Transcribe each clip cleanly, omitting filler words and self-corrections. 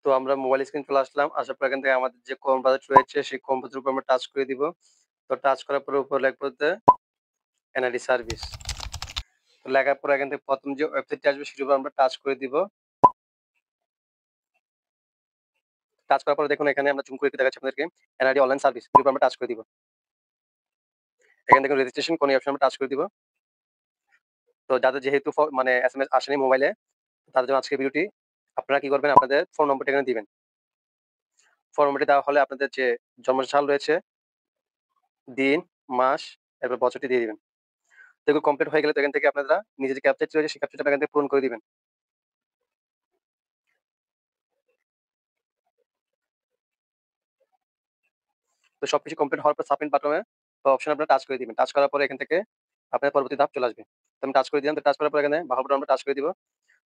তো আমরা mobile screen চলে আসলাম। আসার পর এখান থেকে আমাদের যে ক্রোম ব্রাউজার রয়েছে সেই ক্রোম ব্রাউজারের উপর আমরা টাচ করে দিব। তো টাচ করার পরে উপরে লিখবো যে এনআইডি সার্ভিস। তো লেখার পরে এখান থেকে ১ম যে ওয়েবসাইটটি আসবে সেটার উপর আমরা টাচ করে দিব। টাচ করার পরে দেখুন এখানে আমরা জুম করে একটু দেখাচ্ছি আপনাদেরকে এনআইডি অনলাইন সার্ভিস এর উপর আমরা টাচ করে দিব। এখানে দেখুন রেজিস্ট্রেশন কোন এই অপশনে আমরা টাচ করে দিব। তো যাদের যেহেতু মানে এসএমএস আসেনি মোবাইলে তাদের জন্য আজকের ভিডিওটি আপনারা কি করবেন আপনাদের ফোন নম্বরটা এখানে দিবেন। ফোন নম্বরটি দেওয়া হলে আপনাদের যে জন্মসাল রয়েছে, দিন, মাস, এরপর বছরটি দিয়ে দিবেন। তো এগুলো কমপ্লিট হয়ে গেলে তো এখান থেকে আপনারা নিজের যে ক্যাপচাটি রয়েছে সেই ক্যাপচাটা এখান থেকে পূরণ করে দিবেন। তো সবকিছু কমপ্লিট হওয়ার পর সাবমিট বাটনে বা অপশনে আপনারা টাচ করে দিবেন। টাচ করার পরে এখান থেকে আপনার পরবর্তী ধাপ চলে আসবে। তো আমি টাচ করে দিলাম। তো টাচ করার পর এখানে বাহুর উপর আমরা টাচ করে দিব।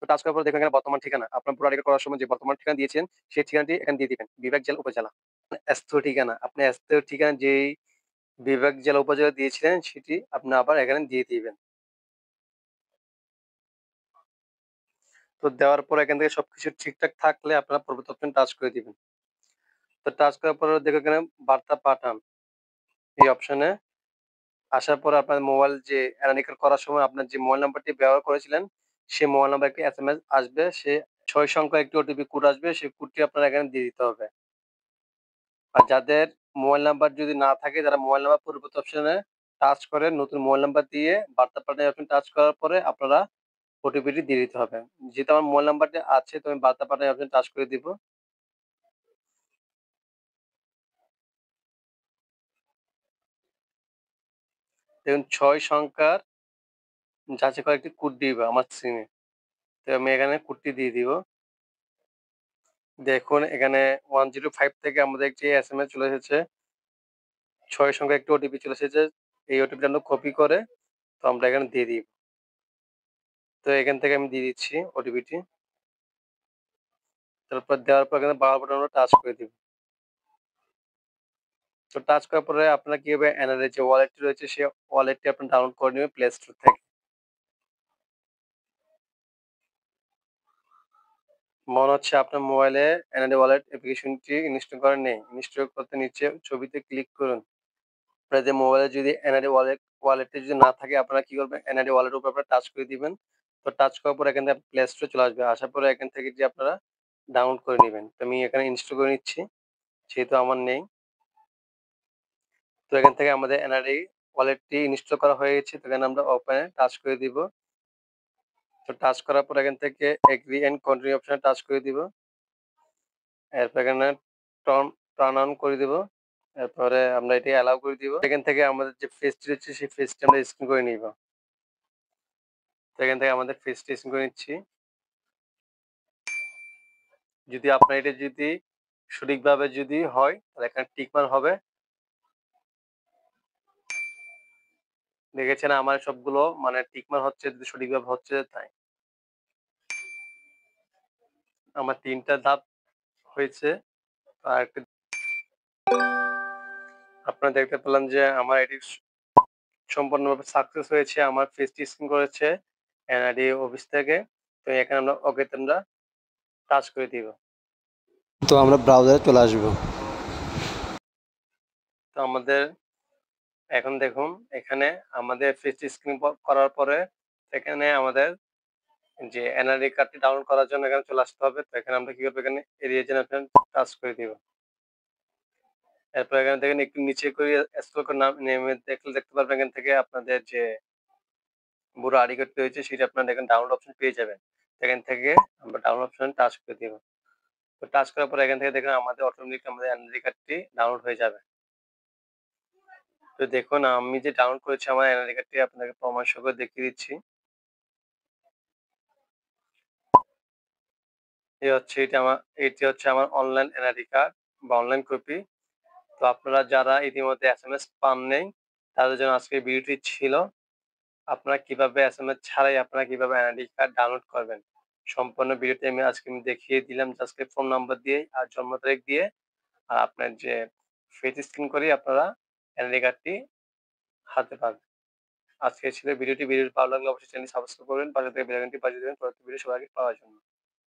তো টাচ করার পর দেখুন এখানে বর্তমান ঠিকানা। আপনার ভোটার আইডি করার সময় যে বর্তমান ঠিকানা দিয়েছেন সেই ঠিকানাটি এখানে দিয়ে দিবেন। বিভাগ, জেলা, উপজেলা। স্থায়ী ঠিকানা। আপনি স্থায়ী ঠিকানা যেই বিভাগ, জেলা, উপজেলা দিয়েছিলেন সেটি আপনি আবার এখানে দিয়ে দিবেন। তো দেওয়ার পর এখান থেকে সবকিছু ঠিকঠাক থাকলে আপনারা পরবর্তী অপশন টাচ করে দিবেন। তো টাচ করার পরে দেখুন এখানে বার্তা পাঠান। এই অপশনে আসার পর আপনার মোবাইল যে এনালিকার করার সময় আপনার যে মোবাইল নাম্বারটি ব্যবহার করেছিলেন, সেই মোবাইল নাম্বারে একটি এসএমএস আসবে। সে ৬ সংখ্যার একটি ওটিপি কোড আসবে। সেই কোডটি আপনার এখানে দিয়ে দিতে হবে। আর যাদের মোবাইল নাম্বার যদি না থাকে যারা মোবাইল নাম্বার পরিবর্তন অপশনে টাচ করে নতুন মোবাইল নাম্বার দিয়ে বার্তা পাঠানোর অপশন টাচ করার পরে আপনারা ওটিপিটি দিয়ে দিতে হবে। যেহেতু আমার মোবাইল নাম্বারটি আছে তো আমি বার্তা পাঠানোর অপশন টাচ করে দিব। দেখুন ৬ সংখ্যার যাচাই করা একটি কোড দিবে আমার সিমে। তো আমি এখানে কোডটি দিয়ে দিব। দেখুন এখানে 105 থেকে আমাদের একটি এসএমএস চলে এসেছে। ৬ সংখ্যার একটি ওটিপি চলে এসেছে। এই ওটিপিটা আমরা কপি করে তো আমরা এখানে দিয়ে দিব। তো এখান থেকে আমি দিয়ে দিচ্ছি ওটিপিটি। তারপর দেওয়ার পর এখানে বাটন আমরা টাচ করে দিব। তো টাচ করার পরে আপনারা কিভাবে এনআরএর যে ওয়ালেটটি রয়েছে সেই ওয়ালেটটি আপনি ডাউনলোড করে নিবেন প্লে স্টোর থেকে। মনে হচ্ছে আপনার মোবাইলে এনআরএ ওয়ালেট অ্যাপ্লিকেশনটি ইনস্টল করা নেই। ইনস্টল করতে নিচে ছবিতে ক্লিক করুন। আপনাদের মোবাইলে যদি এনআইডি ওয়ালেটটি যদি না থাকে আপনারা কি করবেন এনআইডি ওয়ালেটের উপর আপনারা টাচ করে দিবেন। তো টাচ করার পর এখান থেকে প্লে স্টোরে চলে আসবে। আসার পরে এখান থেকে যে আপনারা ডাউনলোড করে নিবেন। তো আমি এখানে ইনস্টল করে নিচ্ছি। যেহেতু আমার নেই। তো এখান থেকে আমাদের এনআইডি ওয়ালেটটি ইনস্টল করা হয়ে গেছে। তো এখানে আমরা ওপেন এ টাচ করে দিব। তো টাচ করার পর এখান থেকে এগ্রি অ্যান্ড কন্টিনিউ অপশনে টাচ করে দিব। এরপর এখানে টার্ন টার্ন অন করে দিব। এরপরে আমরা এটি অ্যালাউ করে দিব। এখান থেকে আমাদের যে ফেসটি রয়েছে সেই ফেসটি আমরা স্ক্যান করে নিব। তো এখান থেকে আমাদের ফেসটি স্ক্যান করে নিচ্ছি। যদি আপনার এটা যদি সঠিকভাবে যদি হয় তাহলে এখানে টিক মার্ক হবে। দেখেছেন আমার সবগুলো মানে টিক মার্ক হচ্ছে যদি সঠিকভাবে হচ্ছে তাই। আমার ৩ টা ধাপ হয়েছে। আরেকটা আপনারা দেখতে পেলাম যে আমার এটি সম্পূর্ণভাবে সাকসেস হয়েছে। আমার ফেসটি স্ক্যান করেছে এনআইডি অফিস থেকে। তো এখানে আমরা ওকেতে আমরা টাচ করে দিব। তো আমরা ব্রাউজারে চলে আসবো। তো আমাদের এখন দেখুন এখানে আমাদের ফেসটি স্ক্যান করার পরে এখানে আমাদের যে এনআইডি কার্ডটি ডাউনলোড করার জন্য এখানে চলে আসতে হবে। তো এখানে আমরা কি করব এখানে এরিয়া অপশন টাচ করে দিব। এরপর এখানে দেখেন একটু নিচে করে স্ক্রল করে নেমে দেখলে দেখতে পারবেন এখান থেকে আপনাদের যে বুড়ো আইডি কার্ডটি রয়েছে সেটা আপনারা এখানে ডাউনলোড অপশন পেয়ে যাবেন। এখান থেকে আমরা ডাউনলোড অপশন টাচ করে দিব। তো টাচ করার পর এখান থেকে দেখুন আমাদের অটোমেটিক আমাদের এনআইডি কার্ডটি ডাউনলোড হয়ে যাবে। তো দেখুন আমি যে ডাউনলোড করেছি আমার এনআইডি কার্ডটি আপনাকে প্রমাণ সহ দেখিয়ে দিচ্ছি। এটি হচ্ছে আমার অনলাইন এনআইডি কার্ড বা অনলাইন কপি। তো আপনারা যারা ইতিমধ্যে এসএমএস পান নাই তাদের জন্য আজকের ভিডিওটি ছিল। আপনারা কিভাবে এসএমএস ছাড়াই আপনারা কিভাবে এনআইডি কার্ড ডাউনলোড করবেন। সম্পূর্ণ ভিডিওটি আমি দেখিয়ে দিলাম জাস্ট ফোন নাম্বার দিয়ে আর জন্ম তারিখ দিয়ে আর আপনার যে ফেস স্ক্যান করে আপনারা এনআইডি কার্ডটি হাতে পাবেন। আজকে ছিল ভিডিওটি ভালো লাগলে অবশ্যই চ্যানেলটি সাবস্ক্রাইব করবেন, পাশে থাকা বেল আইকনটি বাজিয়ে দেবেন পরবর্তী ভিডিও সবার আগে পাওয়ার জন্য।